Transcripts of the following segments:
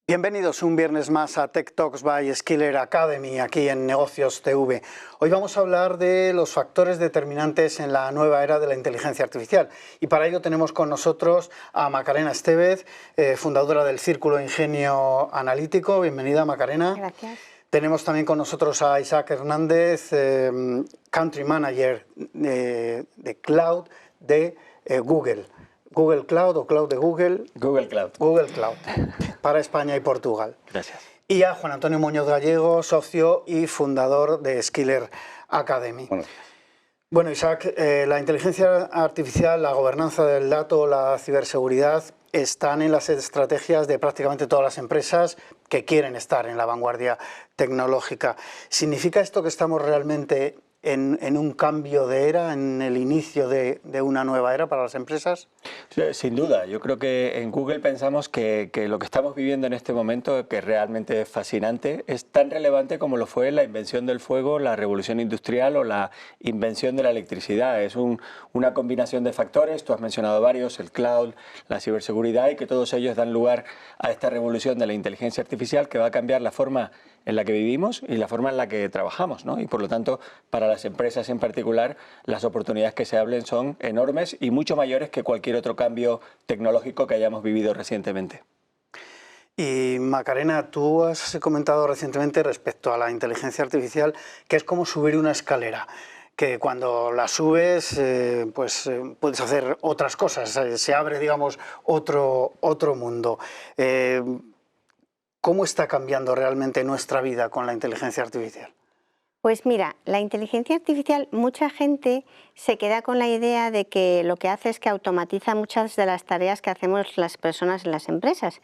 Bienvenidos un viernes más a Tech Talks by Skiller Academy, aquí en Negocios TV. Hoy vamos a hablar de los factores determinantes en la nueva era de la inteligencia artificial. Y para ello tenemos con nosotros a Macarena Estevez, fundadora del Círculo Ingenio Analítico. Bienvenida, Macarena. Gracias. Tenemos también con nosotros a Isaac Hernández, Country Manager de Cloud de Google. Google Cloud o Cloud de Google. Google Cloud. Google Cloud, para España y Portugal. Gracias. Y a Juan Antonio Muñoz Gallego, socio y fundador de Skiller Academy. Bueno, Isaac, la inteligencia artificial, la gobernanza del dato, la ciberseguridad están en las estrategias de prácticamente todas las empresas que quieren estar en la vanguardia tecnológica. ¿Significa esto que estamos realmente en un cambio de era, en el inicio de una nueva era para las empresas? Sin duda, yo creo que en Google pensamos que lo que estamos viviendo en este momento, que realmente es fascinante, es tan relevante como lo fue la invención del fuego, la revolución industrial o la invención de la electricidad. Es una combinación de factores, tú has mencionado varios, el cloud, la ciberseguridad, y que todos ellos dan lugar a esta revolución de la inteligencia artificial que va a cambiar la forma en la que vivimos y la forma en la que trabajamos, ¿no? Y por lo tanto, para las empresas en particular, las oportunidades que se hablen son enormes y mucho mayores que cualquier otro cambio tecnológico que hayamos vivido recientemente. Y Macarena, tú has comentado recientemente respecto a la inteligencia artificial que es como subir una escalera, que cuando la subes puedes hacer otras cosas, se abre, digamos, otro mundo. ¿Cómo está cambiando realmente nuestra vida con la inteligencia artificial? Pues mira, la inteligencia artificial, mucha gente se queda con la idea de que lo que hace es que automatiza muchas de las tareas que hacemos las personas en las empresas.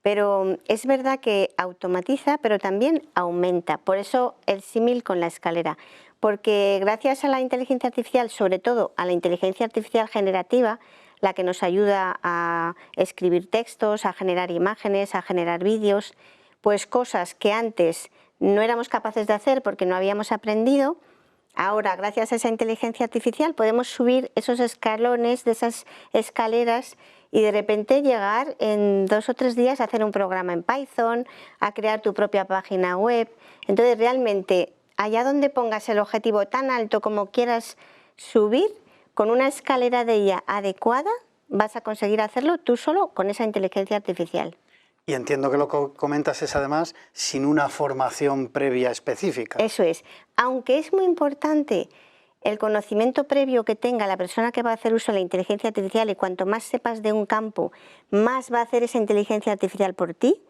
Pero es verdad que automatiza, pero también aumenta. Por eso el símil con la escalera. Porque gracias a la inteligencia artificial, sobre todo a la inteligencia artificial generativa, la que nos ayuda a escribir textos, a generar imágenes, a generar vídeos, pues cosas que antes no éramos capaces de hacer porque no habíamos aprendido, ahora gracias a esa inteligencia artificial podemos subir esos escalones de esas escaleras y de repente llegar en 2 o 3 días a hacer un programa en Python, a crear tu propia página web. Entonces realmente allá donde pongas el objetivo tan alto como quieras subir, con una escalera de IA adecuada vas a conseguir hacerlo tú solo con esa inteligencia artificial. Y entiendo que lo que comentas es además sin una formación previa específica. Eso es. Aunque es muy importante el conocimiento previo que tenga la persona que va a hacer uso de la inteligencia artificial, y cuanto más sepas de un campo, más va a hacer esa inteligencia artificial por ti,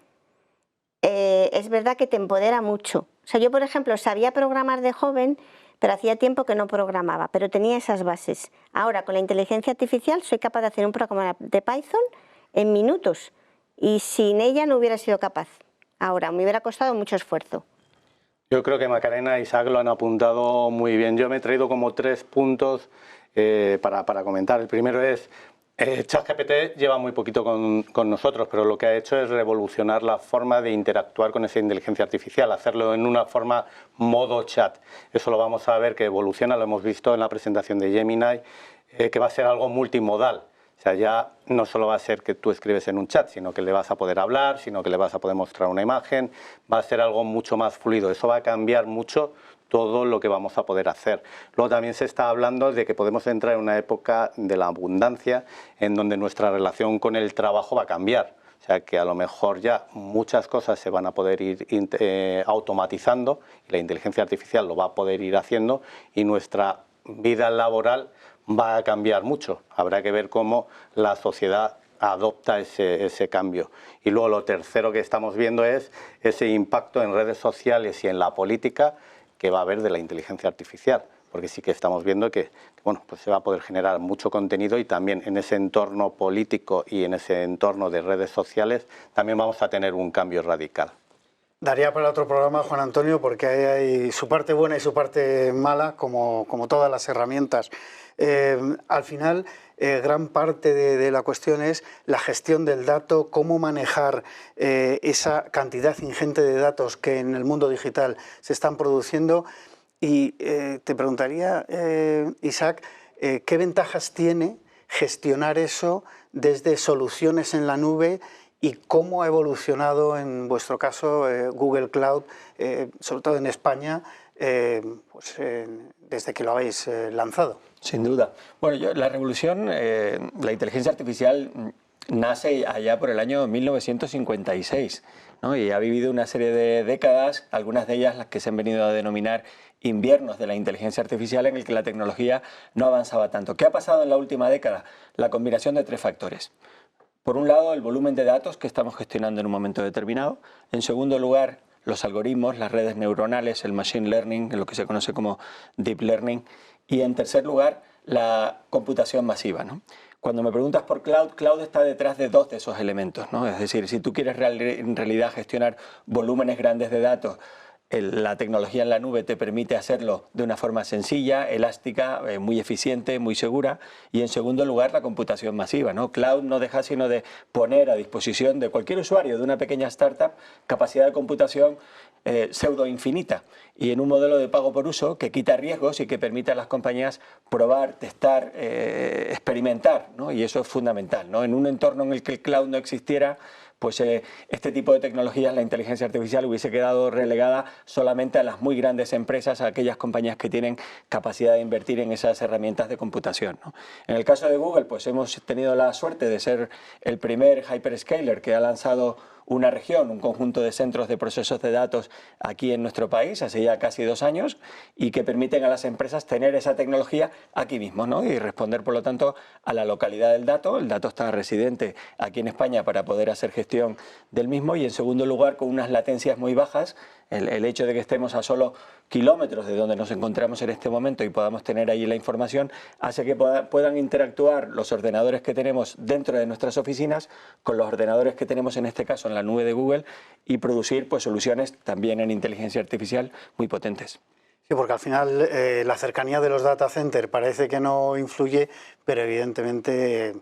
es verdad que te empodera mucho. O sea, yo, por ejemplo, sabía programar de joven, pero hacía tiempo que no programaba, pero tenía esas bases. Ahora, con la inteligencia artificial, soy capaz de hacer un programa de Python en minutos. Y sin ella no hubiera sido capaz. Ahora, me hubiera costado mucho esfuerzo. Yo creo que Macarena y Isaac lo han apuntado muy bien. Yo me he traído como 3 puntos para comentar. El primero es, ChatGPT lleva muy poquito con nosotros, pero lo que ha hecho es revolucionar la forma de interactuar con esa inteligencia artificial, hacerlo en una forma modo chat. Eso lo vamos a ver que evoluciona, lo hemos visto en la presentación de Gemini, que va a ser algo multimodal. O sea, ya no solo va a ser que tú escribes en un chat, sino que le vas a poder hablar, sino que le vas a poder mostrar una imagen, va a ser algo mucho más fluido. Eso va a cambiar mucho todo lo que vamos a poder hacer. Luego también se está hablando de que podemos entrar en una época de la abundancia en donde nuestra relación con el trabajo va a cambiar. O sea, que a lo mejor ya muchas cosas se van a poder ir automatizando y la inteligencia artificial lo va a poder ir haciendo y nuestra vida laboral va a cambiar mucho. Habrá que ver cómo la sociedad adopta ese cambio. Y luego lo tercero que estamos viendo es ese impacto en redes sociales y en la política que va a haber de la inteligencia artificial. Porque sí que estamos viendo que bueno, pues se va a poder generar mucho contenido y también en ese entorno político y en ese entorno de redes sociales también vamos a tener un cambio radical. Daría para otro programa, Juan Antonio, porque hay su parte buena y su parte mala, como todas las herramientas. Al final, gran parte de la cuestión es la gestión del dato, cómo manejar esa cantidad ingente de datos que en el mundo digital se están produciendo. Y te preguntaría, Isaac, ¿qué ventajas tiene gestionar eso desde soluciones en la nube y cómo ha evolucionado en vuestro caso Google Cloud, sobre todo en España, desde que lo habéis lanzado? Sin duda. Bueno, la revolución, la inteligencia artificial nace allá por el año 1956, ¿no? Y ha vivido una serie de décadas, algunas de ellas las que se han venido a denominar inviernos de la inteligencia artificial, en el que la tecnología no avanzaba tanto. ¿Qué ha pasado en la última década? La combinación de tres factores. Por un lado, el volumen de datos que estamos gestionando en un momento determinado. En segundo lugar, los algoritmos, las redes neuronales, el machine learning, lo que se conoce como deep learning. Y en tercer lugar, la computación masiva, ¿no? Cuando me preguntas por cloud, cloud está detrás de dos de esos elementos, ¿no? Es decir, si tú quieres en realidad gestionar volúmenes grandes de datos, la tecnología en la nube te permite hacerlo de una forma sencilla, elástica, muy eficiente, muy segura. Y en segundo lugar, la computación masiva, ¿no? Cloud no deja sino de poner a disposición de cualquier usuario de una pequeña startup capacidad de computación pseudo infinita, y en un modelo de pago por uso que quita riesgos y que permite a las compañías probar, testar, experimentar, ¿no? Y eso es fundamental, ¿no? En un entorno en el que el cloud no existiera, pues este tipo de tecnologías, la inteligencia artificial, hubiese quedado relegada solamente a las muy grandes empresas, a aquellas compañías que tienen capacidad de invertir en esas herramientas de computación, ¿no? En el caso de Google, pues hemos tenido la suerte de ser el primer hyperscaler que ha lanzado una región, un conjunto de centros de procesos de datos aquí en nuestro país, hace ya casi 2 años, y que permiten a las empresas tener esa tecnología aquí mismo, ¿no? Y responder, por lo tanto, a la localidad del dato. El dato está residente aquí en España para poder hacer gestión del mismo, y en segundo lugar, con unas latencias muy bajas. El hecho de que estemos a solo kilómetros de donde nos encontramos en este momento y podamos tener ahí la información hace que puedan interactuar los ordenadores que tenemos dentro de nuestras oficinas con los ordenadores que tenemos en este caso en la nube de Google, y producir pues soluciones también en inteligencia artificial muy potentes. Sí, porque al final la cercanía de los data centers parece que no influye, pero evidentemente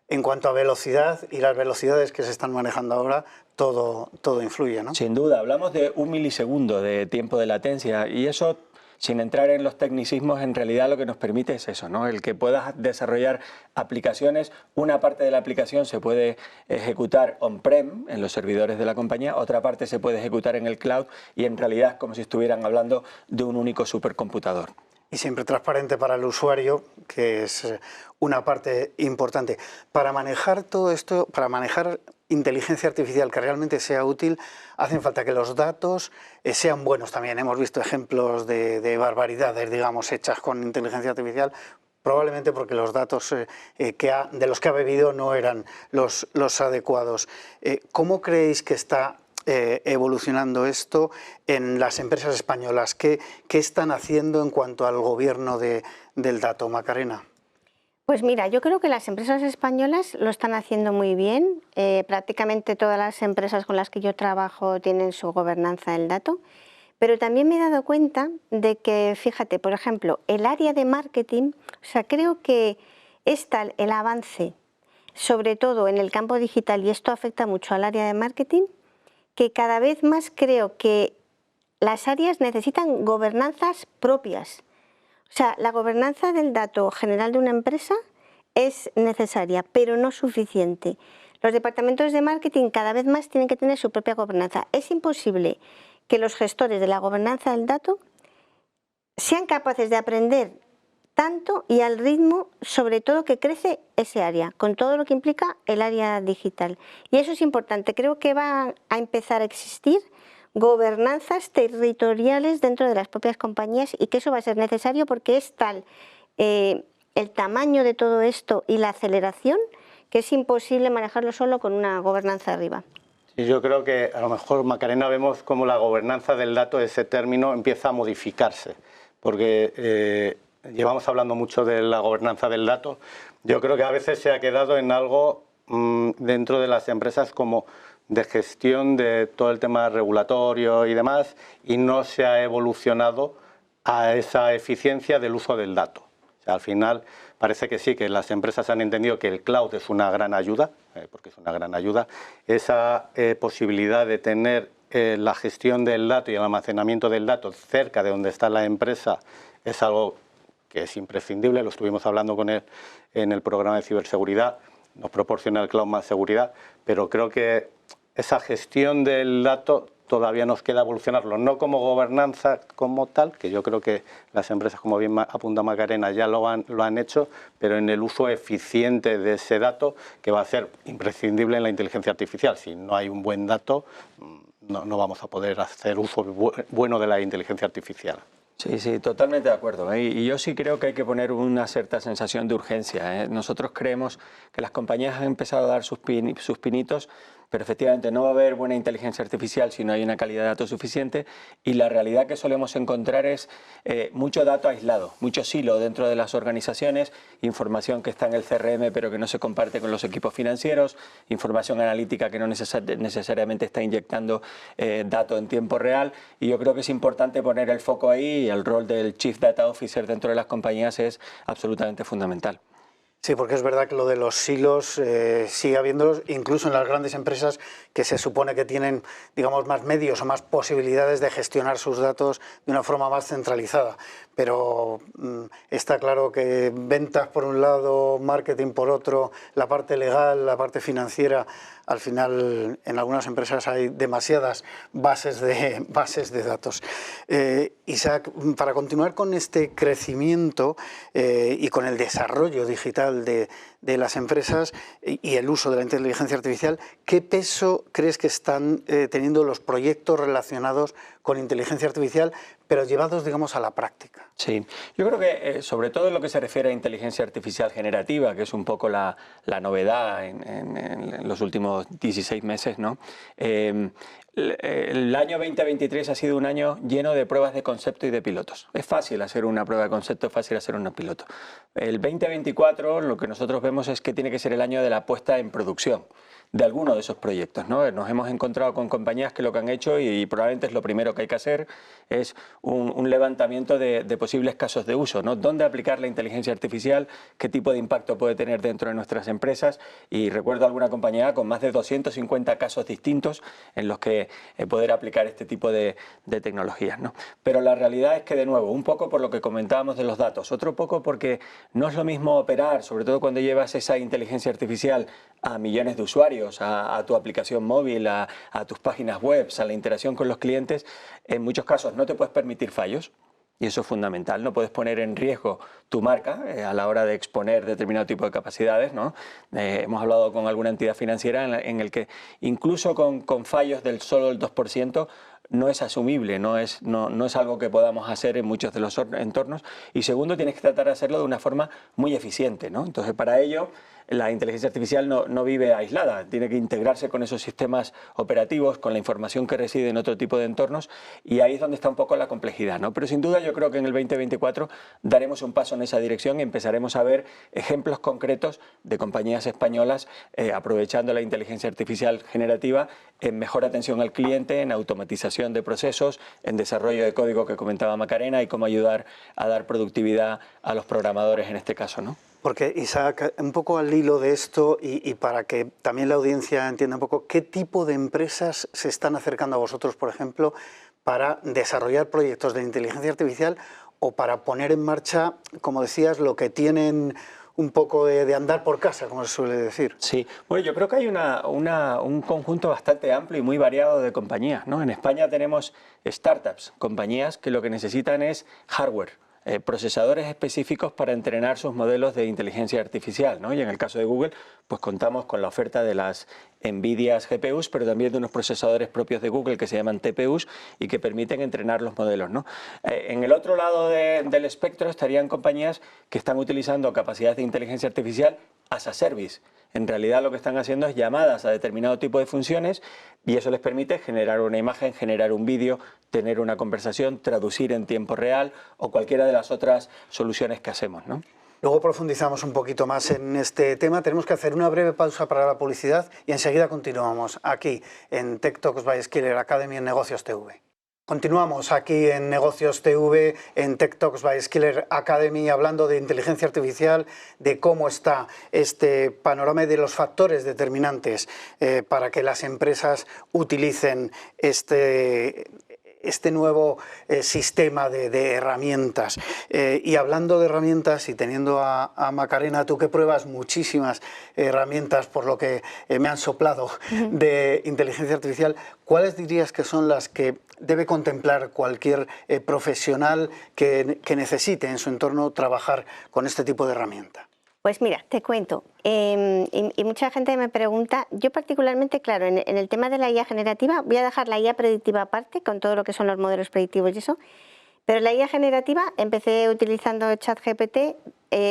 en cuanto a velocidad y las velocidades que se están manejando ahora, todo influye, ¿no? Sin duda, hablamos de 1 milisegundo de tiempo de latencia, y eso, sin entrar en los tecnicismos, en realidad lo que nos permite es eso, ¿no? El que puedas desarrollar aplicaciones. Una parte de la aplicación se puede ejecutar on-prem, en los servidores de la compañía, otra parte se puede ejecutar en el cloud, y en realidad es como si estuvieran hablando de un único supercomputador. Y siempre transparente para el usuario, que es una parte importante. Para manejar todo esto, para manejar inteligencia artificial que realmente sea útil, hacen falta que los datos sean buenos también. Hemos visto ejemplos de barbaridades, digamos, hechas con inteligencia artificial, probablemente porque los datos de los que ha bebido no eran los adecuados. ¿Cómo creéis que está evolucionando esto en las empresas españolas? ¿Qué están haciendo en cuanto al gobierno del dato, Macarena? Pues mira, yo creo que las empresas españolas lo están haciendo muy bien. Prácticamente todas las empresas con las que yo trabajo tienen su gobernanza del dato, pero también me he dado cuenta de que, fíjate, por ejemplo, el área de marketing, o sea, creo que es tal el avance, sobre todo en el campo digital, y esto afecta mucho al área de marketing, que cada vez más creo que las áreas necesitan gobernanzas propias. O sea, la gobernanza del dato general de una empresa es necesaria, pero no suficiente. Los departamentos de marketing cada vez más tienen que tener su propia gobernanza. Es imposible que los gestores de la gobernanza del dato sean capaces de aprender tanto y al ritmo, sobre todo, que crece ese área, con todo lo que implica el área digital. Y eso es importante. Creo que va a empezar a existir gobernanzas territoriales dentro de las propias compañías, y que eso va a ser necesario porque es tal el tamaño de todo esto y la aceleración que es imposible manejarlo solo con una gobernanza arriba. Sí, yo creo que a lo mejor, Macarena, vemos cómo la gobernanza del dato, ese término, empieza a modificarse, porque llevamos hablando mucho de la gobernanza del dato. Yo creo que a veces se ha quedado en algo dentro de las empresas como de gestión de todo el tema regulatorio y demás, y no se ha evolucionado a esa eficiencia del uso del dato. O sea, al final parece que sí, que las empresas han entendido que el cloud es una gran ayuda, porque es una gran ayuda, esa posibilidad de tener la gestión del dato y el almacenamiento del dato cerca de donde está la empresa es algo que es imprescindible, lo estuvimos hablando con él en el programa de ciberseguridad, nos proporciona el cloud más seguridad, pero creo que esa gestión del dato todavía nos queda evolucionarlo, no como gobernanza como tal, que yo creo que las empresas, como bien apunta Macarena, ya lo han hecho, pero en el uso eficiente de ese dato, que va a ser imprescindible en la inteligencia artificial. Si no hay un buen dato, no vamos a poder hacer uso bueno de la inteligencia artificial. Sí, sí, totalmente de acuerdo. Y yo sí creo que hay que poner una cierta sensación de urgencia. Nosotros creemos que las compañías han empezado a dar sus pinitos, pero efectivamente no va a haber buena inteligencia artificial si no hay una calidad de datos suficiente, y la realidad que solemos encontrar es mucho dato aislado, mucho silo dentro de las organizaciones, información que está en el CRM pero que no se comparte con los equipos financieros, información analítica que no necesariamente está inyectando datos en tiempo real, y yo creo que es importante poner el foco ahí, y el rol del Chief Data Officer dentro de las compañías es absolutamente fundamental. Sí, porque es verdad que lo de los silos sigue habiéndolos, incluso en las grandes empresas que se supone que tienen, digamos, más medios o más posibilidades de gestionar sus datos de una forma más centralizada. Pero está claro que ventas por un lado, marketing por otro, la parte legal, la parte financiera, al final en algunas empresas hay demasiadas bases de datos. Isaac, para continuar con este crecimiento y con el desarrollo digital de las empresas y el uso de la inteligencia artificial, ¿qué peso crees que están teniendo los proyectos relacionados con inteligencia artificial, pero llevados, digamos, a la práctica? Sí, yo creo que sobre todo en lo que se refiere a inteligencia artificial generativa, que es un poco la novedad en los últimos 16 meses, ¿no? El año 2023 ha sido un año lleno de pruebas de concepto y de pilotos. Es fácil hacer una prueba de concepto, es fácil hacer un piloto. El 2024 lo que nosotros vemos es que tiene que ser el año de la puesta en producción de alguno de esos proyectos, ¿no? Nos hemos encontrado con compañías que lo que han hecho, y probablemente es lo primero que hay que hacer, es un levantamiento de posibles casos de uso, ¿no? ¿Dónde aplicar la inteligencia artificial? ¿Qué tipo de impacto puede tener dentro de nuestras empresas? Y recuerdo alguna compañía con más de 250 casos distintos en los que poder aplicar este tipo de tecnologías, ¿no? Pero la realidad es que, de nuevo, un poco por lo que comentábamos de los datos, otro poco porque no es lo mismo operar, sobre todo cuando llevas esa inteligencia artificial a millones de usuarios, a tu aplicación móvil, a tus páginas web, a la interacción con los clientes. En muchos casos no te puedes permitir fallos, y eso es fundamental. No puedes poner en riesgo tu marca a la hora de exponer determinado tipo de capacidades, ¿no? Hemos hablado con alguna entidad financiera en el que incluso con fallos del solo el 2%, no es asumible, no es algo que podamos hacer en muchos de los entornos. Y segundo, tienes que tratar de hacerlo de una forma muy eficiente, ¿no? Entonces, para ello, la inteligencia artificial no vive aislada, tiene que integrarse con esos sistemas operativos, con la información que reside en otro tipo de entornos, y ahí es donde está un poco la complejidad, ¿no? Pero sin duda yo creo que en el 2024 daremos un paso en esa dirección y empezaremos a ver ejemplos concretos de compañías españolas aprovechando la inteligencia artificial generativa en mejor atención al cliente, en automatización de procesos, en desarrollo de código que comentaba Macarena, y cómo ayudar a dar productividad a los programadores en este caso, ¿no? Porque, Isaac, un poco al hilo de esto y para que también la audiencia entienda un poco, ¿qué tipo de empresas se están acercando a vosotros, por ejemplo, para desarrollar proyectos de inteligencia artificial o para poner en marcha, como decías, lo que tienen un poco de andar por casa, como se suele decir? Sí, bueno, yo creo que hay un conjunto bastante amplio y muy variado de compañías, ¿no? En España tenemos startups, compañías que lo que necesitan es hardware, procesadores específicos para entrenar sus modelos de inteligencia artificial, ¿no? Y en el caso de Google, pues contamos con la oferta de las NVIDIA GPUs, pero también de unos procesadores propios de Google que se llaman TPUs y que permiten entrenar los modelos, ¿no? En el otro lado del espectro estarían compañías que están utilizando capacidades de inteligencia artificial as a service. En realidad lo que están haciendo es llamadas a determinado tipo de funciones, y eso les permite generar una imagen, generar un vídeo, tener una conversación, traducir en tiempo real o cualquiera de las otras soluciones que hacemos, ¿no? Luego profundizamos un poquito más en este tema. Tenemos que hacer una breve pausa para la publicidad y enseguida continuamos aquí en Tech Talks by Skiller Academy en Negocios TV. Continuamos aquí en Negocios TV, en Tech Talks by Skiller Academy, hablando de inteligencia artificial, de cómo está este panorama y de los factores determinantes para que las empresas utilicen este nuevo sistema de herramientas. Y hablando de herramientas y teniendo a Macarena, tú que pruebas muchísimas herramientas por lo que me han soplado de inteligencia artificial, ¿cuáles dirías que son las que debe contemplar cualquier profesional que necesite en su entorno trabajar con este tipo de herramienta? Pues mira, te cuento, y mucha gente me pregunta, yo particularmente, claro, en el tema de la IA generativa, voy a dejar la IA predictiva aparte, con todo lo que son los modelos predictivos y eso, pero la IA generativa empecé utilizando ChatGPT,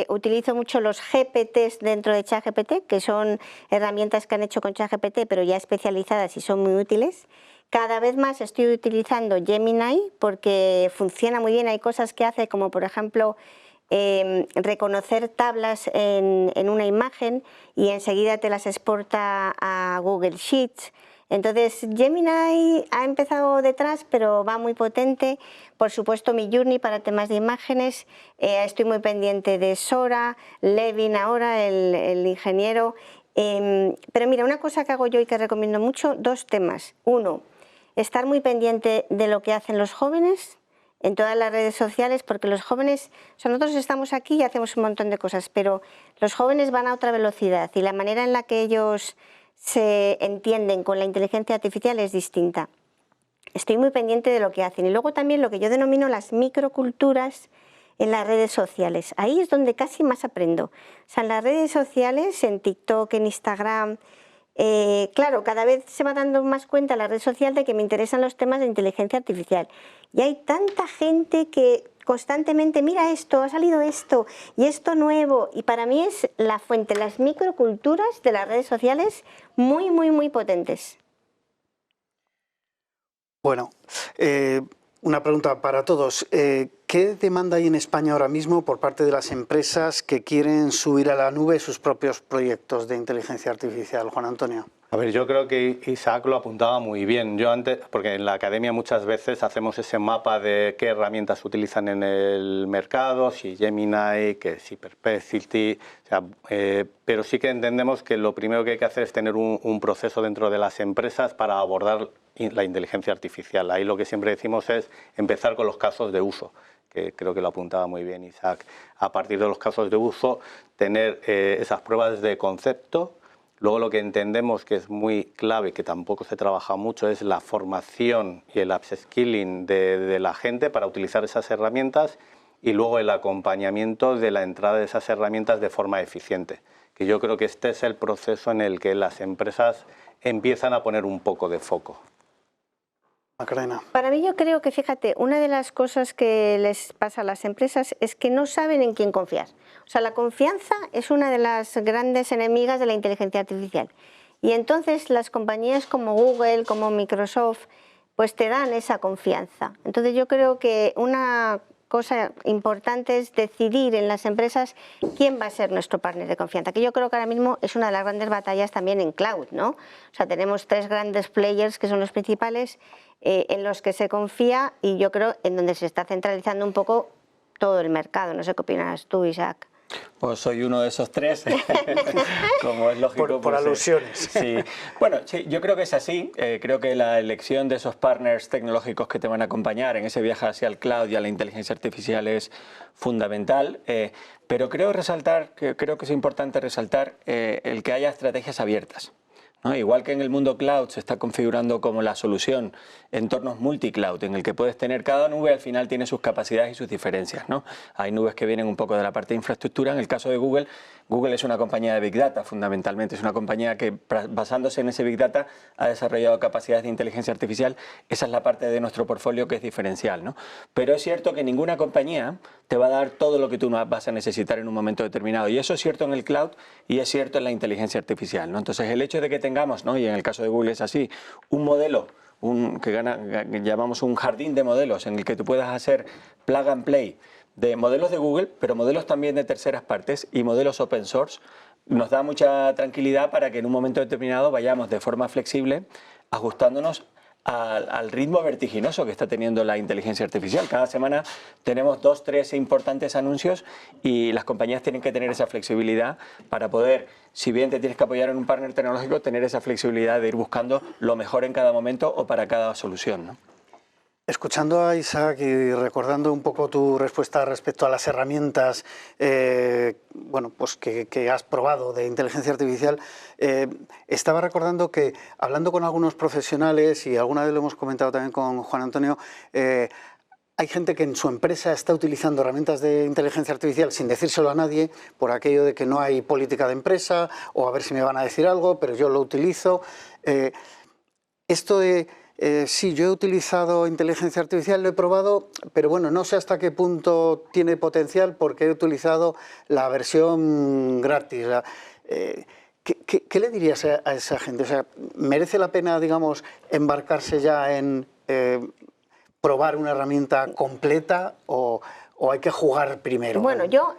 utilizo mucho los GPTs dentro de ChatGPT, que son herramientas que han hecho con ChatGPT, pero ya especializadas y son muy útiles. Cada vez más estoy utilizando Gemini porque funciona muy bien, hay cosas que hace como por ejemplo reconocer tablas en una imagen y enseguida te las exporta a Google Sheets. Entonces Gemini ha empezado detrás, pero va muy potente. Por supuesto Midjourney para temas de imágenes, estoy muy pendiente de Sora, Levin ahora, el ingeniero. Pero mira, una cosa que hago yo y que recomiendo mucho, dos temas. Uno, estar muy pendiente de lo que hacen los jóvenes en todas las redes sociales, porque los jóvenes, nosotros estamos aquí y hacemos un montón de cosas, pero los jóvenes van a otra velocidad y la manera en la que ellos se entienden con la inteligencia artificial es distinta. Estoy muy pendiente de lo que hacen. Y luego también lo que yo denomino las microculturas en las redes sociales. Ahí es donde casi más aprendo. O sea, en las redes sociales, en TikTok, en Instagram, claro, cada vez se va dando más cuenta la red social de que me interesan los temas de inteligencia artificial. Y hay tanta gente que constantemente, mira esto, ha salido esto y esto nuevo. Y para mí es la fuente, las microculturas de las redes sociales muy, muy, muy potentes. Bueno, una pregunta para todos. ¿Qué demanda hay en España ahora mismo por parte de las empresas que quieren subir a la nube sus propios proyectos de inteligencia artificial? Juan Antonio. A ver, yo creo que Isaac lo apuntaba muy bien. Yo antes, porque en la academia muchas veces hacemos ese mapa de qué herramientas utilizan en el mercado, si Gemini, que si Perplexity, o sea, pero sí que entendemos que lo primero que hay que hacer es tener un proceso dentro de las empresas para abordar la inteligencia artificial. Ahí lo que siempre decimos es empezar con los casos de uso, que creo que lo apuntaba muy bien Isaac. A partir de los casos de uso, tener esas pruebas de concepto. Luego lo que entendemos que es muy clave, que tampoco se trabaja mucho, es la formación y el upskilling de la gente para utilizar esas herramientas y luego el acompañamiento de la entrada de esas herramientas de forma eficiente. Que yo creo que este es el proceso en el que las empresas empiezan a poner un poco de foco. Macarena. Para mí yo creo que, fíjate, una de las cosas que les pasa a las empresas es que no saben en quién confiar. O sea, la confianza es una de las grandes enemigas de la inteligencia artificial. Y entonces las compañías como Google, como Microsoft, pues te dan esa confianza. Entonces yo creo que una cosa importante es decidir en las empresas quién va a ser nuestro partner de confianza, que yo creo que ahora mismo es una de las grandes batallas también en cloud, ¿no? O sea, tenemos tres grandes players que son los principales en los que se confía y yo creo en donde se está centralizando un poco todo el mercado. No sé qué opinas tú, Isaac. Pues soy uno de esos tres, como es lógico. Por alusiones. Sí. Bueno, sí, yo creo que es así. Creo que la elección de esos partners tecnológicos que te van a acompañar en ese viaje hacia el cloud y a la inteligencia artificial es fundamental. Pero creo que es importante resaltar el que haya estrategias abiertas, ¿no? Igual que en el mundo cloud se está configurando como la solución entornos multicloud, en el que puedes tener cada nube, al final tiene sus capacidades y sus diferencias, ¿no? Hay nubes que vienen un poco de la parte de infraestructura. En el caso de Google, Google es una compañía de Big Data fundamentalmente, es una compañía que basándose en ese Big Data ha desarrollado capacidades de inteligencia artificial. Esa es la parte de nuestro portfolio que es diferencial, ¿no? Pero es cierto que ninguna compañía te va a dar todo lo que tú vas a necesitar en un momento determinado, y eso es cierto en el cloud y es cierto en la inteligencia artificial, ¿no? Entonces el hecho de que tengamos, ¿no? Y en el caso de Google es así, un modelo que llamamos un jardín de modelos en el que tú puedas hacer plug and play de modelos de Google, pero modelos también de terceras partes y modelos open source, nos da mucha tranquilidad para que en un momento determinado vayamos de forma flexible ajustándonos al ritmo vertiginoso que está teniendo la inteligencia artificial. Cada semana tenemos 2, 3 importantes anuncios y las compañías tienen que tener esa flexibilidad para poder, si bien te tienes que apoyar en un partner tecnológico, tener esa flexibilidad de ir buscando lo mejor en cada momento o para cada solución, ¿no? Escuchando a Isaac y recordando un poco tu respuesta respecto a las herramientas bueno, pues que has probado de inteligencia artificial, estaba recordando que hablando con algunos profesionales, y alguna vez lo hemos comentado también con Juan Antonio, hay gente que en su empresa está utilizando herramientas de inteligencia artificial sin decírselo a nadie, por aquello de que no hay política de empresa, o a ver si me van a decir algo, pero yo lo utilizo. Esto de... sí, yo he utilizado inteligencia artificial, lo he probado, pero bueno, no sé hasta qué punto tiene potencial porque he utilizado la versión gratis. ¿Qué le dirías a esa gente? O sea, ¿merece la pena, digamos, embarcarse ya en probar una herramienta completa o hay que jugar primero? Bueno, yo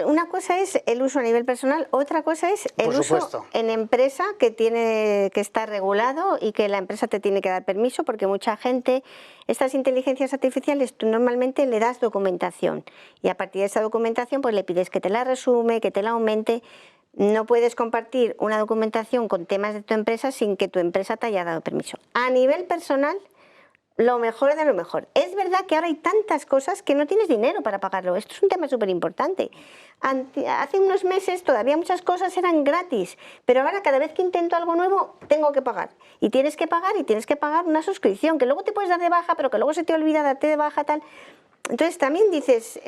una cosa es el uso a nivel personal, otra cosa es el uso en empresa que está regulado y que la empresa te tiene que dar permiso, porque mucha gente, estas inteligencias artificiales, tú normalmente le das documentación y a partir de esa documentación pues le pides que te la resume, que te la aumente. No puedes compartir una documentación con temas de tu empresa sin que tu empresa te haya dado permiso. A nivel personal, lo mejor de lo mejor. Es verdad que ahora hay tantas cosas que no tienes dinero para pagarlo. Esto es un tema súper importante. Hace unos meses todavía muchas cosas eran gratis, pero ahora cada vez que intento algo nuevo tengo que pagar. Y tienes que pagar una suscripción, que luego te puedes dar de baja, pero que luego se te olvida darte de baja, tal. Entonces también dices,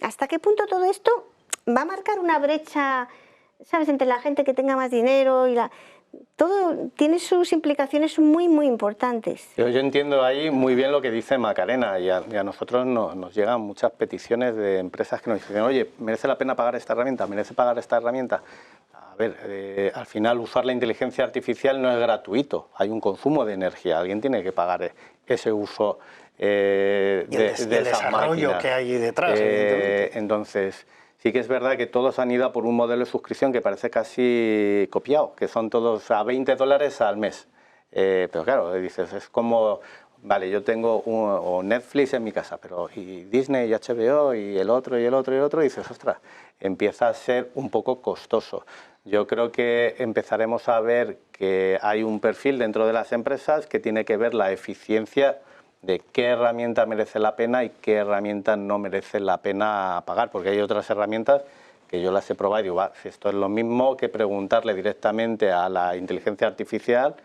¿hasta qué punto todo esto va a marcar una brecha, ¿sabes?, entre la gente que tenga más dinero y la... Todo tiene sus implicaciones muy, muy importantes. Yo entiendo ahí muy bien lo que dice Macarena, y a nosotros nos llegan muchas peticiones de empresas que nos dicen, oye, ¿merece la pena pagar esta herramienta? ¿Merece pagar esta herramienta? A ver, al final usar la inteligencia artificial no es gratuito, hay un consumo de energía, alguien tiene que pagar ese uso de esas desarrollo que hay detrás. Entonces... Sí que es verdad que todos han ido a por un modelo de suscripción que parece casi copiado, que son todos a $20 al mes. Pero claro, dices, es como, vale, yo tengo Netflix en mi casa, pero y Disney y HBO y el otro y el otro y el otro, y dices, ostras, empieza a ser un poco costoso. Yo creo que empezaremos a ver que hay un perfil dentro de las empresas que tiene que ver la eficiencia de qué herramienta merece la pena y qué herramienta no merece la pena pagar, porque hay otras herramientas que yo las he probado y digo, va, esto es lo mismo que preguntarle directamente a la inteligencia artificial,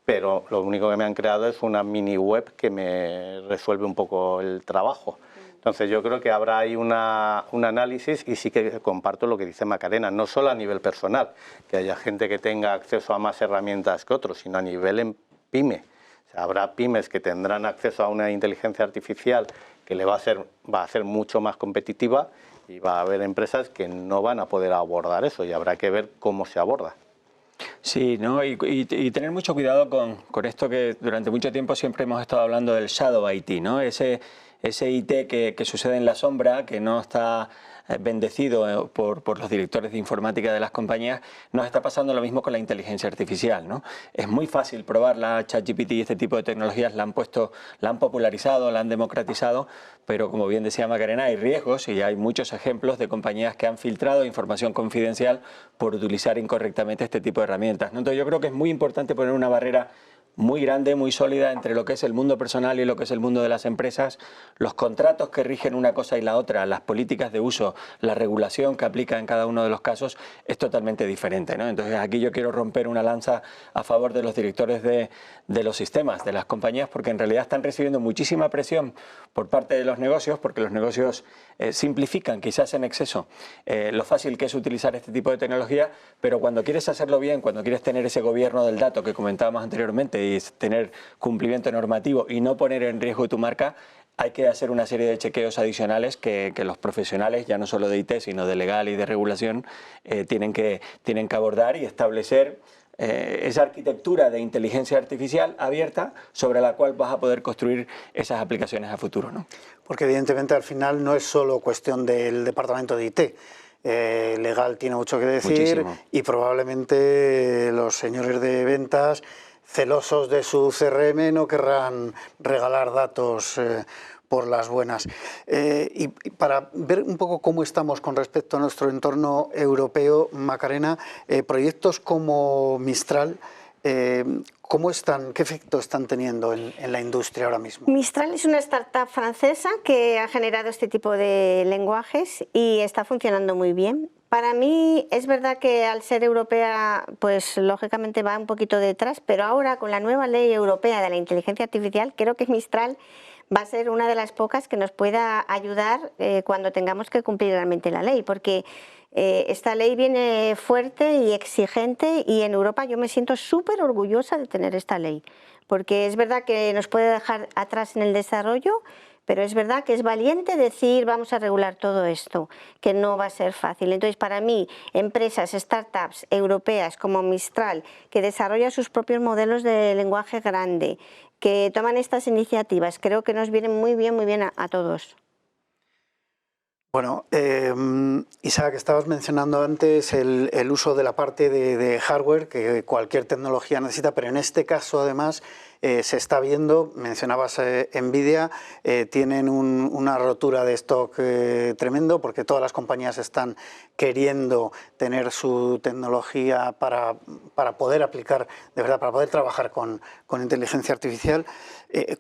pero lo único que me han creado es una mini web que me resuelve un poco el trabajo. Entonces yo creo que habrá ahí un análisis, y sí que comparto lo que dice Macarena, no solo a nivel personal, que haya gente que tenga acceso a más herramientas que otros, sino a nivel en pyme. O sea, habrá pymes que tendrán acceso a una inteligencia artificial que le va a hacer mucho más competitiva, y va a haber empresas que no van a poder abordar eso, y habrá que ver cómo se aborda. Sí, ¿no? y tener mucho cuidado con esto que durante mucho tiempo siempre hemos estado hablando del shadow IT, ¿no? Ese IT que sucede en la sombra, que no está bendecido por los directores de informática de las compañías. Nos está pasando lo mismo con la inteligencia artificial, ¿no? Es muy fácil probarla, ChatGPT y este tipo de tecnologías la han popularizado, la han democratizado, pero como bien decía Macarena, hay riesgos y hay muchos ejemplos de compañías que han filtrado información confidencial por utilizar incorrectamente este tipo de herramientas, ¿no? Entonces yo creo que es muy importante poner una barrera muy grande, muy sólida entre lo que es el mundo personal y lo que es el mundo de las empresas, los contratos que rigen una cosa y la otra, las políticas de uso, la regulación que aplica en cada uno de los casos es totalmente diferente, ¿no? Entonces aquí yo quiero romper una lanza a favor de los directores de los sistemas, de las compañías, porque en realidad están recibiendo muchísima presión por parte de los negocios, porque los negocios simplifican quizás en exceso lo fácil que es utilizar este tipo de tecnología, pero cuando quieres hacerlo bien, cuando quieres tener ese gobierno del dato que comentábamos anteriormente y tener cumplimiento normativo y no poner en riesgo tu marca, hay que hacer una serie de chequeos adicionales que los profesionales, ya no solo de IT, sino de legal y de regulación, tienen que abordar y establecer esa arquitectura de inteligencia artificial abierta sobre la cual vas a poder construir esas aplicaciones a futuro, ¿no? Porque evidentemente al final no es solo cuestión del departamento de IT. Legal tiene mucho que decir. Muchísimo. Y probablemente los señores de ventas, celosos de su CRM, no querrán regalar datos por las buenas. Y para ver un poco cómo estamos con respecto a nuestro entorno europeo, Macarena, proyectos como Mistral, ¿Qué efecto están teniendo en la industria ahora mismo? Mistral es una startup francesa que ha generado este tipo de lenguajes y está funcionando muy bien. Para mí es verdad que al ser europea, pues lógicamente va un poquito detrás, pero ahora con la nueva ley europea de la inteligencia artificial, creo que Mistral va a ser una de las pocas que nos pueda ayudar cuando tengamos que cumplir realmente la ley, porque esta ley viene fuerte y exigente y en Europa yo me siento súper orgullosa de tener esta ley, porque es verdad que nos puede dejar atrás en el desarrollo, pero es verdad que es valiente decir vamos a regular todo esto, que no va a ser fácil. Entonces, para mí, empresas, startups europeas como Mistral, que desarrolla sus propios modelos de lenguaje grande, que toman estas iniciativas, creo que nos vienen muy bien a todos. Bueno, Isaac, estabas mencionando antes el uso de la parte de hardware que cualquier tecnología necesita, pero en este caso además se está viendo, mencionabas Nvidia, tienen una rotura de stock tremendo porque todas las compañías están queriendo tener su tecnología para poder aplicar, de verdad, para poder trabajar con inteligencia artificial.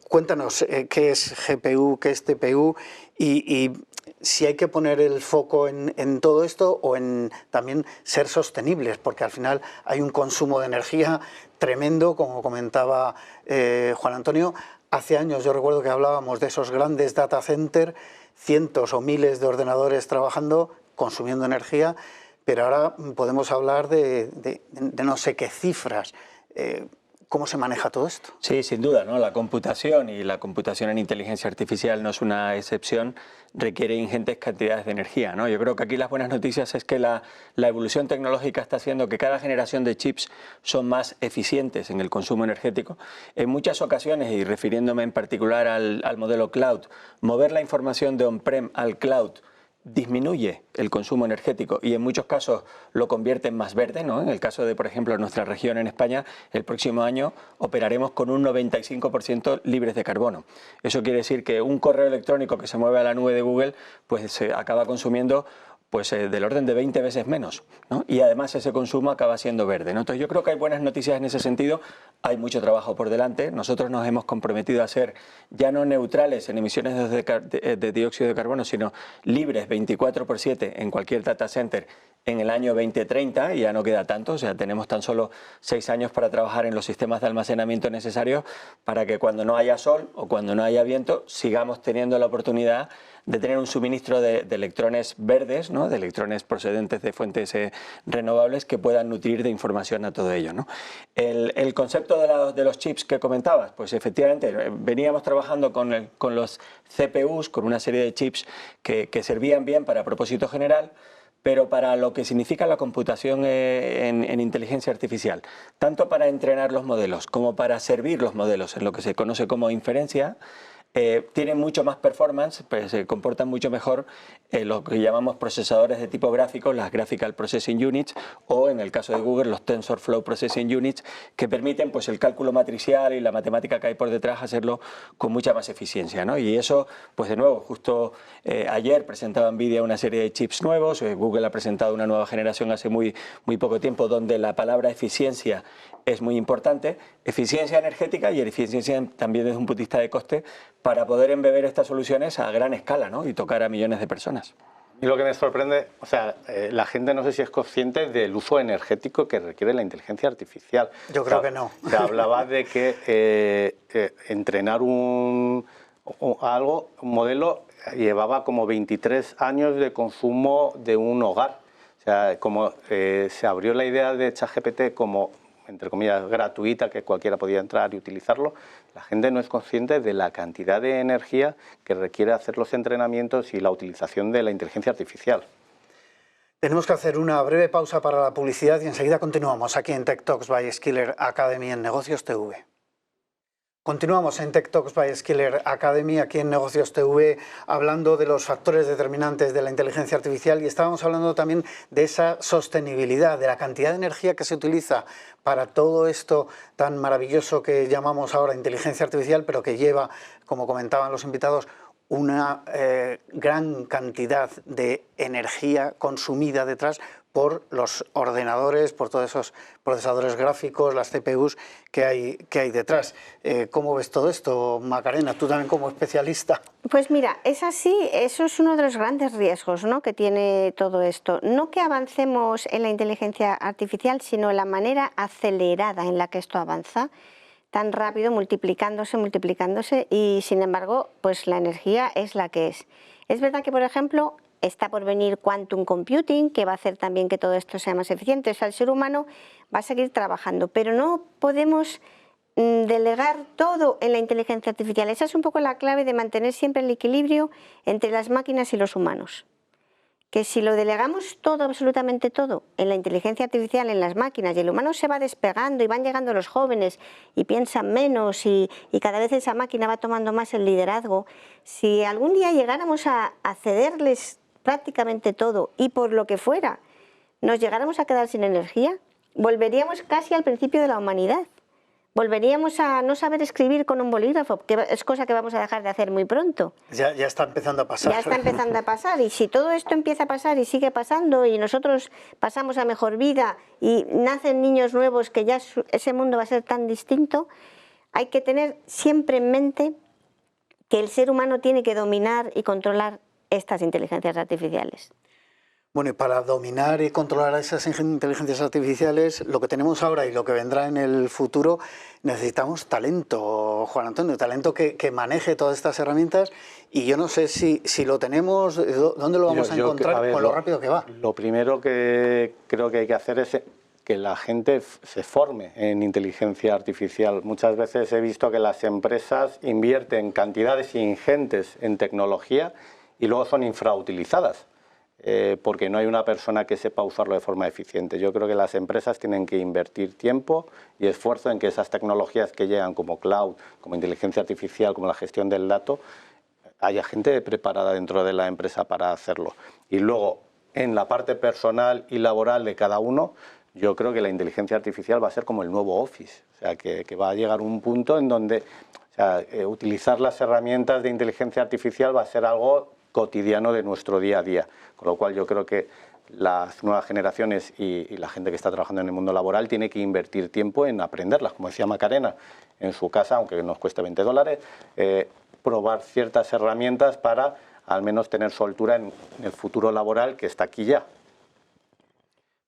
Cuéntanos qué es GPU, qué es TPU y si hay que poner el foco en todo esto o en también ser sostenibles, porque al final hay un consumo de energía tremendo, como comentaba Juan Antonio. Hace años yo recuerdo que hablábamos de esos grandes data centers, cientos o miles de ordenadores trabajando, consumiendo energía, pero ahora podemos hablar de no sé qué cifras. ¿Cómo se maneja todo esto? Sí, sin duda, ¿no? La computación y la computación en inteligencia artificial no es una excepción, requiere ingentes cantidades de energía, ¿no? Yo creo que aquí las buenas noticias es que la evolución tecnológica está haciendo que cada generación de chips son más eficientes en el consumo energético. En muchas ocasiones, y refiriéndome en particular al modelo cloud, mover la información de on-prem al cloud disminuye el consumo energético y en muchos casos lo convierte en más verde, ¿no? En el caso de, por ejemplo, nuestra región en España, el próximo año operaremos con un 95% libres de carbono. Eso quiere decir que un correo electrónico que se mueve a la nube de Google pues se acaba consumiendo del orden de 20 veces menos, ¿no? Y además ese consumo acaba siendo verde, ¿no? Entonces yo creo que hay buenas noticias en ese sentido, hay mucho trabajo por delante. Nosotros nos hemos comprometido a ser ya no neutrales en emisiones de dióxido de carbono, sino libres 24/7 en cualquier data center en el año 2030, y ya no queda tanto, o sea, tenemos tan solo 6 años para trabajar en los sistemas de almacenamiento necesarios para que cuando no haya sol o cuando no haya viento sigamos teniendo la oportunidad de tener un suministro de electrones verdes, ¿no? De electrones procedentes de fuentes renovables que puedan nutrir de información a todo ello, ¿no? El concepto de los chips que comentabas, pues efectivamente veníamos trabajando con los CPUs, con una serie de chips que servían bien para propósito general, pero para lo que significa la computación en inteligencia artificial, tanto para entrenar los modelos como para servir los modelos en lo que se conoce como inferencia, tienen mucho más performance, pues se comportan mucho mejor lo que llamamos procesadores de tipo gráfico, las Graphical Processing Units, o en el caso de Google los TensorFlow Processing Units, que permiten pues el cálculo matricial y la matemática que hay por detrás hacerlo con mucha más eficiencia, ¿no? Y eso, pues de nuevo, justo ayer presentaba Nvidia una serie de chips nuevos, Google ha presentado una nueva generación hace muy poco tiempo donde la palabra eficiencia es muy importante, eficiencia energética y eficiencia también desde un punto de vista de coste, para poder embeber estas soluciones a gran escala, ¿no? Y tocar a millones de personas. Y lo que me sorprende, o sea, la gente no sé si es consciente del uso energético que requiere la inteligencia artificial. Yo creo que no. Se hablaba de que entrenar un modelo llevaba como 23 años de consumo de un hogar. O sea, como se abrió la idea de ChatGPT como, entre comillas, gratuita, que cualquiera podía entrar y utilizarlo, la gente no es consciente de la cantidad de energía que requiere hacer los entrenamientos y la utilización de la inteligencia artificial. Tenemos que hacer una breve pausa para la publicidad y enseguida continuamos aquí en Tech Talks by Skiller Academy en Negocios TV. Continuamos en Tech Talks by Skiller Academy, aquí en Negocios TV, hablando de los factores determinantes de la inteligencia artificial, y estábamos hablando también de esa sostenibilidad, de la cantidad de energía que se utiliza para todo esto tan maravilloso que llamamos ahora inteligencia artificial, pero que lleva, como comentaban los invitados, una gran cantidad de energía consumida detrás por los ordenadores, por todos esos procesadores gráficos, las CPUs que hay detrás. ¿Cómo ves todo esto, Macarena? Tú también como especialista. Pues mira, es así, eso es uno de los grandes riesgos, ¿no?, que tiene todo esto. No que avancemos en la inteligencia artificial, sino la manera acelerada en la que esto avanza, tan rápido, multiplicándose, y sin embargo, pues la energía es la que es. Es verdad que, por ejemplo, está por venir quantum computing, que va a hacer también que todo esto sea más eficiente. O sea, el ser humano va a seguir trabajando, pero no podemos delegar todo en la inteligencia artificial. Esa es un poco la clave de mantener siempre el equilibrio entre las máquinas y los humanos. Que si lo delegamos todo, absolutamente todo, en la inteligencia artificial, en las máquinas, y el humano se va despegando y van llegando los jóvenes y piensan menos y cada vez esa máquina va tomando más el liderazgo, si algún día llegáramos a cederles prácticamente todo y por lo que fuera nos llegáramos a quedar sin energía, volveríamos casi al principio de la humanidad. Volveríamos a no saber escribir con un bolígrafo, que es cosa que vamos a dejar de hacer muy pronto. Ya está empezando a pasar. Ya está empezando a pasar, y si todo esto empieza a pasar y sigue pasando y nosotros pasamos a mejor vida y nacen niños nuevos, que ya ese mundo va a ser tan distinto, hay que tener siempre en mente que el ser humano tiene que dominar y controlar estas inteligencias artificiales. Bueno, y para dominar y controlar esas inteligencias artificiales, lo que tenemos ahora y lo que vendrá en el futuro, necesitamos talento, Juan Antonio, talento que maneje todas estas herramientas, y yo no sé si lo tenemos, ¿dónde lo vamos a encontrar con lo rápido que va? Lo primero que creo que hay que hacer es que la gente se forme en inteligencia artificial. Muchas veces he visto que las empresas invierten cantidades ingentes en tecnología y luego son infrautilizadas. Porque no hay una persona que sepa usarlo de forma eficiente. Yo creo que las empresas tienen que invertir tiempo y esfuerzo en que esas tecnologías que llegan como cloud, como inteligencia artificial, como la gestión del dato, haya gente preparada dentro de la empresa para hacerlo. Y luego, en la parte personal y laboral de cada uno, yo creo que la inteligencia artificial va a ser como el nuevo Office. O sea, que va a llegar un punto en donde utilizar las herramientas de inteligencia artificial va a ser algo cotidiano de nuestro día a día, con lo cual yo creo que las nuevas generaciones y la gente que está trabajando en el mundo laboral tiene que invertir tiempo en aprenderlas, como decía Macarena, en su casa, aunque nos cueste $20, probar ciertas herramientas para al menos tener soltura en el futuro laboral que está aquí ya.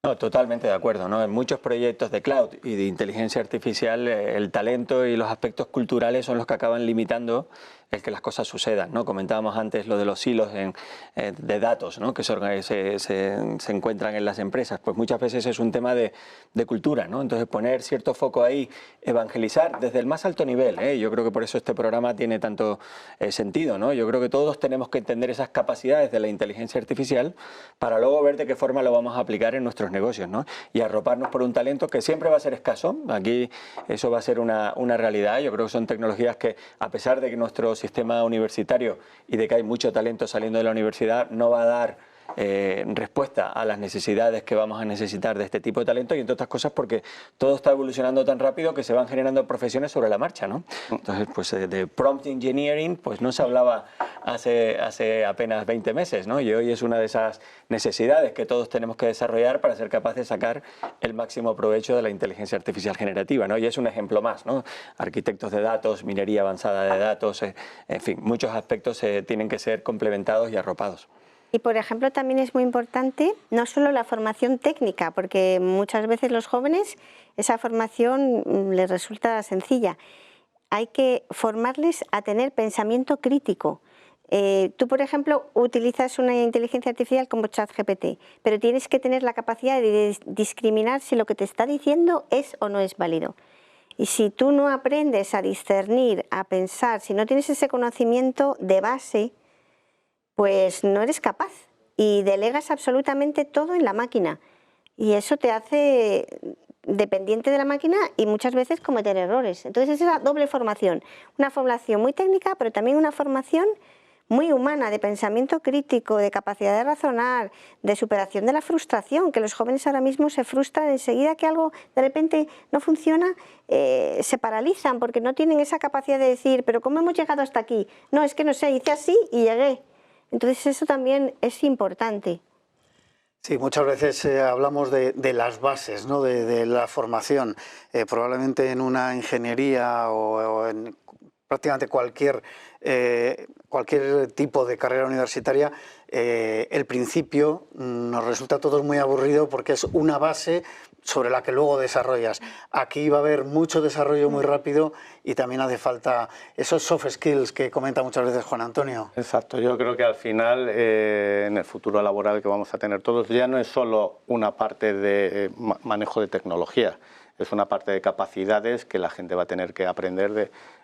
No, totalmente de acuerdo, ¿no? En muchos proyectos de cloud y de inteligencia artificial, el talento y los aspectos culturales son los que acaban limitando el que las cosas sucedan, ¿no? Comentábamos antes lo de los silos de datos, ¿no?, que se encuentran en las empresas. Pues muchas veces es un tema de cultura, ¿no? Entonces poner cierto foco ahí, evangelizar desde el más alto nivel, ¿eh? Yo creo que por eso este programa tiene tanto sentido, ¿no? Yo creo que todos tenemos que entender esas capacidades de la inteligencia artificial para luego ver de qué forma lo vamos a aplicar en nuestros negocios, ¿no? Y arroparnos por un talento que siempre va a ser escaso. Aquí eso va a ser una realidad. Yo creo que son tecnologías que, a pesar de que nuestro sistema universitario y de que hay mucho talento saliendo de la universidad, no va a dar respuesta a las necesidades que vamos a necesitar de este tipo de talento, y entre otras cosas porque todo está evolucionando tan rápido que se van generando profesiones sobre la marcha, ¿no? Entonces, pues de prompt engineering pues no se hablaba hace apenas 20 meses, ¿no? Y hoy es una de esas necesidades que todos tenemos que desarrollar para ser capaces de sacar el máximo provecho de la inteligencia artificial generativa, ¿no? Y es un ejemplo más, ¿no? Arquitectos de datos, minería avanzada de datos, en fin, muchos aspectos tienen que ser complementados y arropados. Y, por ejemplo, también es muy importante no solo la formación técnica, porque muchas veces los jóvenes esa formación les resulta sencilla. Hay que formarles a tener pensamiento crítico. Tú, por ejemplo, utilizas una inteligencia artificial como ChatGPT, pero tienes que tener la capacidad de discriminar si lo que te está diciendo es o no es válido. Y si tú no aprendes a discernir, a pensar, si no tienes ese conocimiento de base, pues no eres capaz y delegas absolutamente todo en la máquina, y eso te hace dependiente de la máquina y muchas veces cometer errores. Entonces es esa doble formación, una formación muy técnica pero también una formación muy humana, de pensamiento crítico, de capacidad de razonar, de superación de la frustración, que los jóvenes ahora mismo se frustran enseguida que algo de repente no funciona, se paralizan porque no tienen esa capacidad de decir, pero ¿cómo hemos llegado hasta aquí? No, es que no sé, hice así y llegué. Entonces eso también es importante. Sí, muchas veces hablamos de las bases, ¿no? de la formación. Probablemente en una ingeniería o en prácticamente cualquier tipo de carrera universitaria, el principio nos resulta a todos muy aburrido porque es una base sobre la que luego desarrollas. Aquí va a haber mucho desarrollo muy rápido y también hace falta esos soft skills que comenta muchas veces Juan Antonio. Exacto, yo creo que al final en el futuro laboral que vamos a tener todos ya no es solo una parte de manejo de tecnología, es una parte de capacidades que la gente va a tener que aprender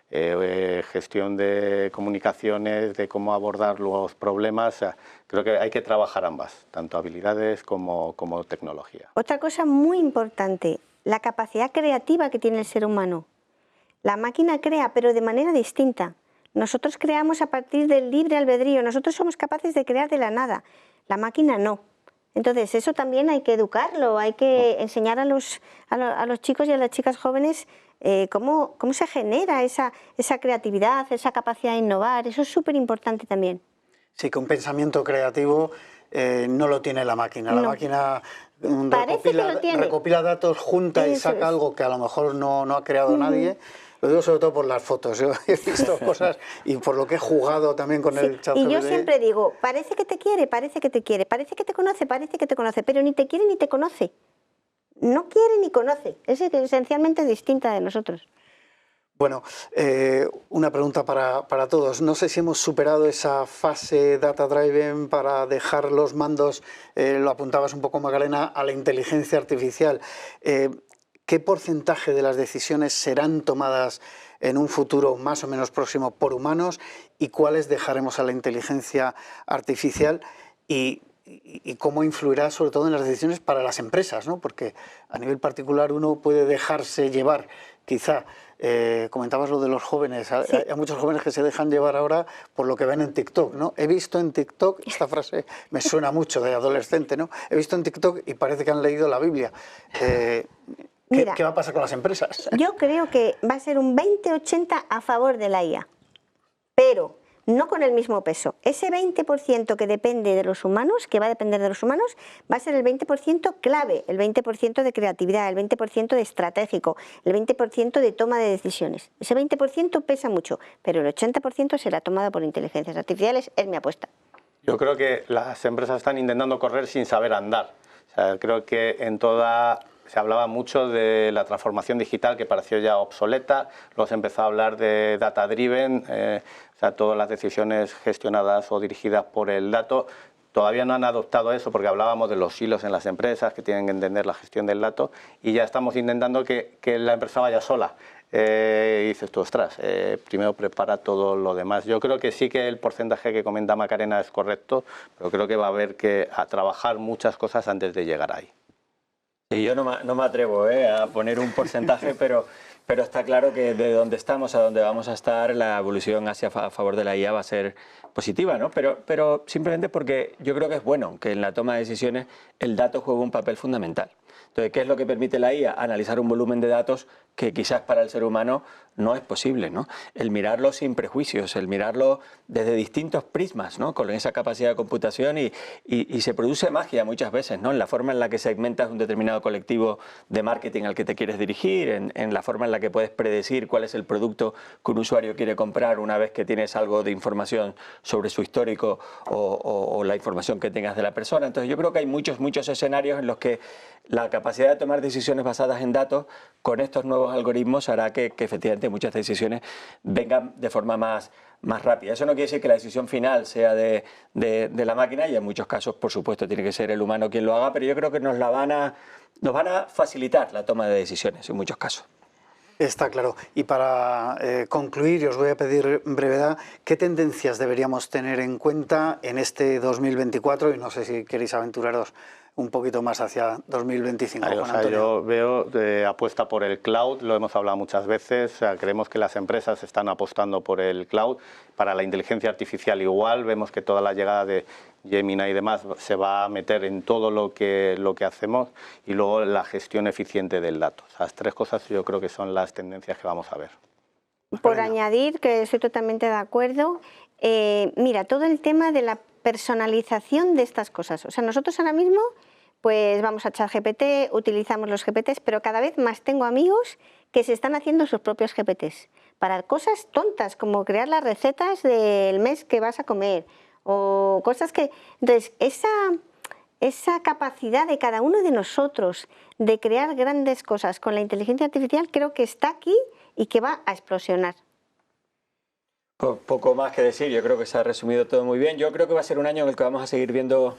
de gestión de comunicaciones, de cómo abordar los problemas. O sea, creo que hay que trabajar ambas, tanto habilidades como tecnología. Otra cosa muy importante, la capacidad creativa que tiene el ser humano. La máquina crea, pero de manera distinta. Nosotros creamos a partir del libre albedrío, nosotros somos capaces de crear de la nada, la máquina no. Entonces eso también hay que educarlo, hay que enseñar a los chicos y a las chicas jóvenes cómo se genera esa creatividad, esa capacidad de innovar, eso es súper importante también. Sí, que un pensamiento creativo no lo tiene la máquina. La máquina recopila datos, junta y saca algo que a lo mejor no ha creado nadie. Lo digo sobre todo por las fotos, yo he visto cosas y por lo que he jugado también con el ChatGPT. Y yo siempre digo, parece que te quiere, parece que te quiere, parece que te conoce, parece que te conoce, pero ni te quiere ni te conoce. No quiere ni conoce, es esencialmente distinta de nosotros. Bueno, una pregunta para todos. No sé si hemos superado esa fase data-driven para dejar los mandos, lo apuntabas un poco Macarena, a la inteligencia artificial. ¿Qué porcentaje de las decisiones serán tomadas en un futuro más o menos próximo por humanos y cuáles dejaremos a la inteligencia artificial y cómo influirá sobre todo en las decisiones para las empresas, ¿no? Porque a nivel particular uno puede dejarse llevar, quizá, comentabas lo de los jóvenes, sí. Hay muchos jóvenes que se dejan llevar ahora por lo que ven en TikTok, ¿no? He visto en TikTok, esta frase me suena mucho de adolescente, ¿no? He visto en TikTok y parece que han leído la Biblia. Mira, ¿Qué va a pasar con las empresas? Yo creo que va a ser un 20-80 a favor de la IA, pero no con el mismo peso. Ese 20% que depende de los humanos, que va a depender de los humanos, va a ser el 20% clave, el 20% de creatividad, el 20% de estratégico, el 20% de toma de decisiones. Ese 20% pesa mucho, pero el 80% será tomado por inteligencias artificiales, es mi apuesta. Yo creo que las empresas están intentando correr sin saber andar. O sea, creo que se hablaba mucho de la transformación digital que pareció ya obsoleta, luego se empezó a hablar de data-driven, o sea, todas las decisiones gestionadas o dirigidas por el dato. Todavía no han adoptado eso porque hablábamos de los hilos en las empresas que tienen que entender la gestión del dato y ya estamos intentando que la empresa vaya sola. Y dices tú, ostras, primero prepara todo lo demás. Yo creo que sí que el porcentaje que comenta Macarena es correcto, pero creo que va a haber que trabajar muchas cosas antes de llegar ahí. Y yo no me atrevo a poner un porcentaje, pero está claro que de donde estamos a donde vamos a estar, la evolución hacia a favor de la IA va a ser positiva, ¿no? Pero simplemente porque yo creo que es bueno que en la toma de decisiones el dato juegue un papel fundamental. Entonces, ¿qué es lo que permite la IA? Analizar un volumen de datos que quizás para el ser humano no es posible, ¿no? El mirarlo sin prejuicios, el mirarlo desde distintos prismas, ¿no? Con esa capacidad de computación y se produce magia muchas veces, ¿no? En la forma en la que segmentas un determinado colectivo de marketing al que te quieres dirigir, en la forma en la que puedes predecir cuál es el producto que un usuario quiere comprar una vez que tienes algo de información sobre su histórico o la información que tengas de la persona. Entonces yo creo que hay muchos escenarios en los que la capacidad de tomar decisiones basadas en datos con estos nuevos algoritmos hará que efectivamente muchas decisiones vengan de forma más rápida. Eso no quiere decir que la decisión final sea de la máquina y en muchos casos, por supuesto, tiene que ser el humano quien lo haga, pero yo creo que nos van a facilitar la toma de decisiones en muchos casos. Está claro. Y para concluir, os voy a pedir brevedad, ¿qué tendencias deberíamos tener en cuenta en este 2024? Y no sé si queréis aventuraros un poquito más hacia 2025. O sea, yo veo apuesta por el cloud, lo hemos hablado muchas veces, o sea, creemos que las empresas están apostando por el cloud. Para la inteligencia artificial igual, vemos que toda la llegada de Gemini y demás se va a meter en todo lo que hacemos, y luego la gestión eficiente del dato. Esas tres cosas yo creo que son las tendencias que vamos a ver. Por añadir, que estoy totalmente de acuerdo, mira, todo el tema de la personalización de estas cosas. O sea, nosotros ahora mismo pues vamos a ChatGPT, utilizamos los GPTs, pero cada vez más tengo amigos que se están haciendo sus propios GPTs para cosas tontas, como crear las recetas del mes que vas a comer, o cosas que... Entonces, esa capacidad de cada uno de nosotros de crear grandes cosas con la inteligencia artificial creo que está aquí y que va a explosionar. Poco más que decir, yo creo que se ha resumido todo muy bien. Yo creo que va a ser un año en el que vamos a seguir viendo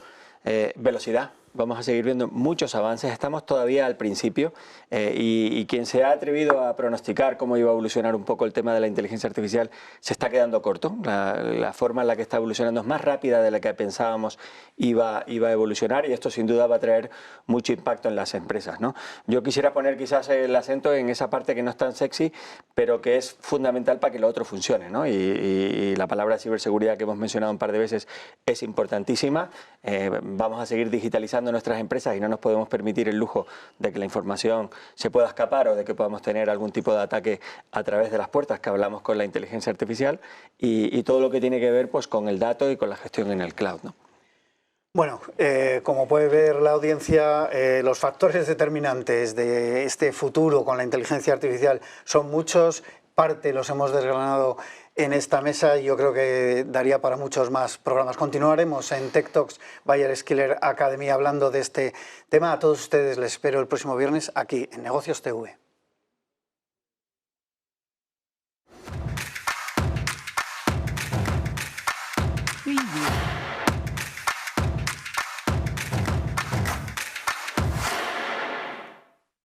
velocidad, vamos a seguir viendo muchos avances, estamos todavía al principio y quien se ha atrevido a pronosticar cómo iba a evolucionar un poco el tema de la inteligencia artificial se está quedando corto. La forma en la que está evolucionando es más rápida de la que pensábamos iba a evolucionar, y esto sin duda va a traer mucho impacto en las empresas, ¿no? Yo quisiera poner quizás el acento en esa parte que no es tan sexy, pero que es fundamental para que lo otro funcione, ¿no? Y la palabra ciberseguridad, que hemos mencionado un par de veces, es importantísima. Vamos a seguir digitalizando nuestras empresas y no nos podemos permitir el lujo de que la información se pueda escapar o de que podamos tener algún tipo de ataque a través de las puertas que hablamos con la inteligencia artificial, y todo lo que tiene que ver pues con el dato y con la gestión en el cloud, ¿no? Bueno, como puede ver la audiencia, los factores determinantes de este futuro con la inteligencia artificial son muchos. Parte los hemos desgranado en esta mesa y yo creo que daría para muchos más programas. Continuaremos en Tech Talks Bayer Skiller Academy hablando de este tema. A todos ustedes les espero el próximo viernes aquí en Negocios TV. Preview.